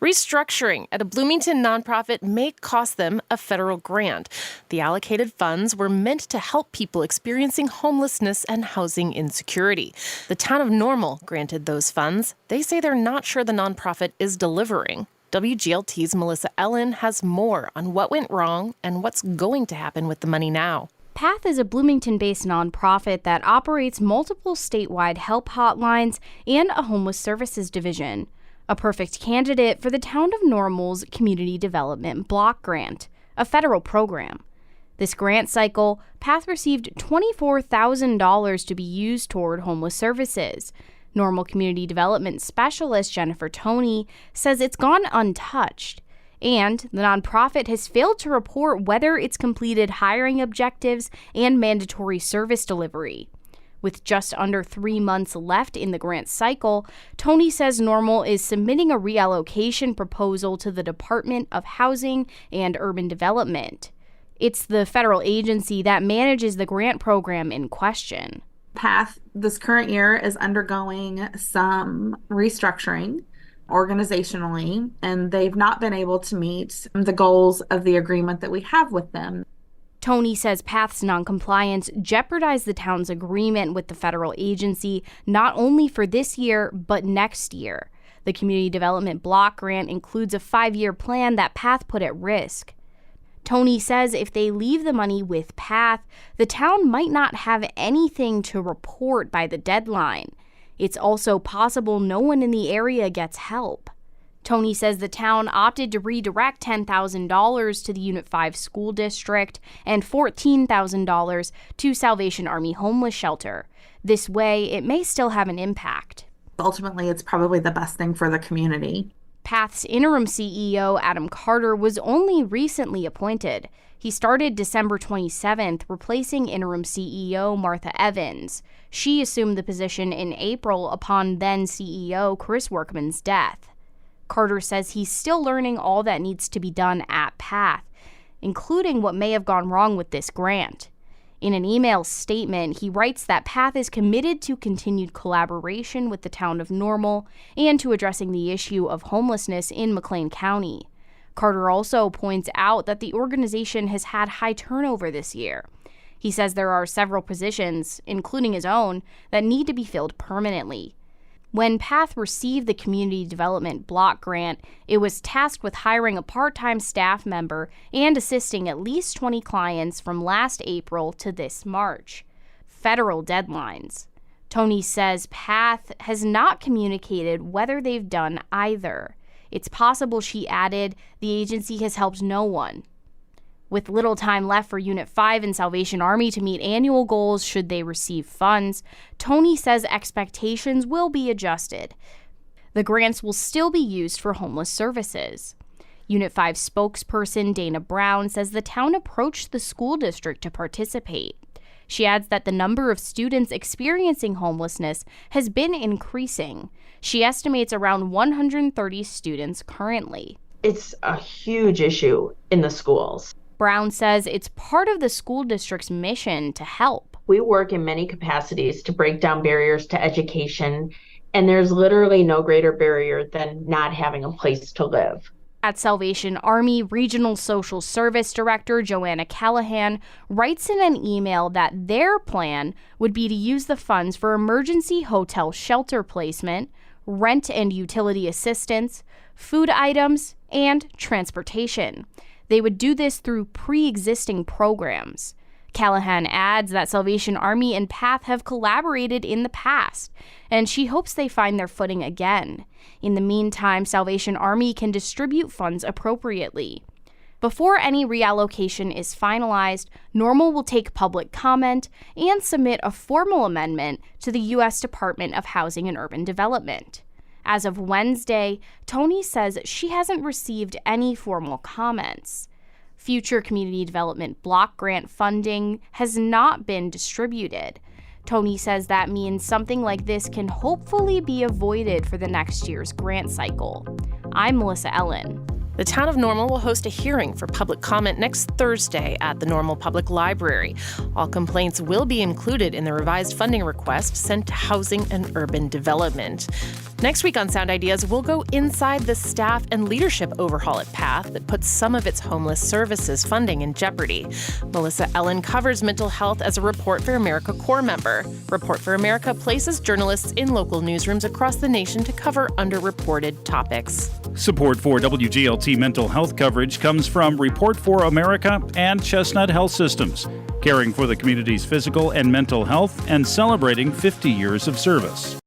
Restructuring at a Bloomington nonprofit may cost them a federal grant. The allocated funds were meant to help people experiencing homelessness and housing insecurity. The town of Normal granted those funds. They say they're not sure the nonprofit is delivering. WGLT's Melissa Ellen has more on what went wrong and what's going to happen with the money now. PATH is a Bloomington-based nonprofit that operates multiple statewide help hotlines and a homeless services division. A perfect candidate for the town of Normal's Community Development Block Grant, a federal program. This grant cycle, PATH received $24,000 to be used toward homeless services. Normal Community Development Specialist Jennifer Toney says it's gone untouched, and the nonprofit has failed to report whether it's completed hiring objectives and mandatory service delivery. With just under 3 months left in the grant cycle, Toney says Normal is submitting a reallocation proposal to the Department of Housing and Urban Development. It's the federal agency that manages the grant program in question. PATH this current year is undergoing some restructuring organizationally, and they've not been able to meet the goals of the agreement that we have with them. Toney says PATH's noncompliance jeopardized the town's agreement with the federal agency not only for this year, but next year. The Community Development Block Grant includes a 5-year plan that PATH put at risk. Toney says if they leave the money with PATH, the town might not have anything to report by the deadline. It's also possible no one in the area gets help. Toney says the town opted to redirect $10,000 to the Unit 5 school district and $14,000 to Salvation Army Homeless Shelter. This way, it may still have an impact. Ultimately, it's probably the best thing for the community. PATH's interim CEO, Adam Carter, was only recently appointed. He started December 27th, replacing interim CEO Martha Evans. She assumed the position in April upon then CEO Chris Workman's death. Carter says he's still learning all that needs to be done at PATH, including what may have gone wrong with this grant. In an email statement, he writes that PATH is committed to continued collaboration with the town of Normal and to addressing the issue of homelessness in McLean County. Carter also points out that the organization has had high turnover this year. He says there are several positions, including his own, that need to be filled permanently. When PATH received the Community Development Block Grant, it was tasked with hiring a part-time staff member and assisting at least 20 clients from last April to this March. Federal deadlines. Toney says PATH has not communicated whether they've done either. It's possible, she added, the agency has helped no one. With little time left for Unit 5 and Salvation Army to meet annual goals should they receive funds, Toney says expectations will be adjusted. The grants will still be used for homeless services. Unit 5 spokesperson Dana Brown says the town approached the school district to participate. She adds that the number of students experiencing homelessness has been increasing. She estimates around 130 students currently. It's a huge issue in the schools. Brown says it's part of the school district's mission to help. We work in many capacities to break down barriers to education, and there's literally no greater barrier than not having a place to live. At Salvation Army, Regional Social Service Director Joanna Callahan writes in an email that their plan would be to use the funds for emergency hotel shelter placement, rent and utility assistance, food items, and transportation. They would do this through pre-existing programs. Callahan adds that Salvation Army and PATH have collaborated in the past, and she hopes they find their footing again. In the meantime, Salvation Army can distribute funds appropriately. Before any reallocation is finalized, Normal will take public comment and submit a formal amendment to the U.S. Department of Housing and Urban Development. As of Wednesday, Toney says she hasn't received any formal comments. Future Community Development Block Grant funding has not been distributed. Toney says that means something like this can hopefully be avoided for the next year's grant cycle. I'm Melissa Ellen. The town of Normal will host a hearing for public comment next Thursday at the Normal Public Library. All complaints will be included in the revised funding request sent to Housing and Urban Development. Next week on Sound Ideas, we'll go inside the staff and leadership overhaul at PATH that puts some of its homeless services funding in jeopardy. Melissa Ellen covers mental health as a Report for America Corps member. Report for America places journalists in local newsrooms across the nation to cover underreported topics. Support for WGLT mental health coverage comes from Report for America and Chestnut Health Systems, caring for the community's physical and mental health and celebrating 50 years of service.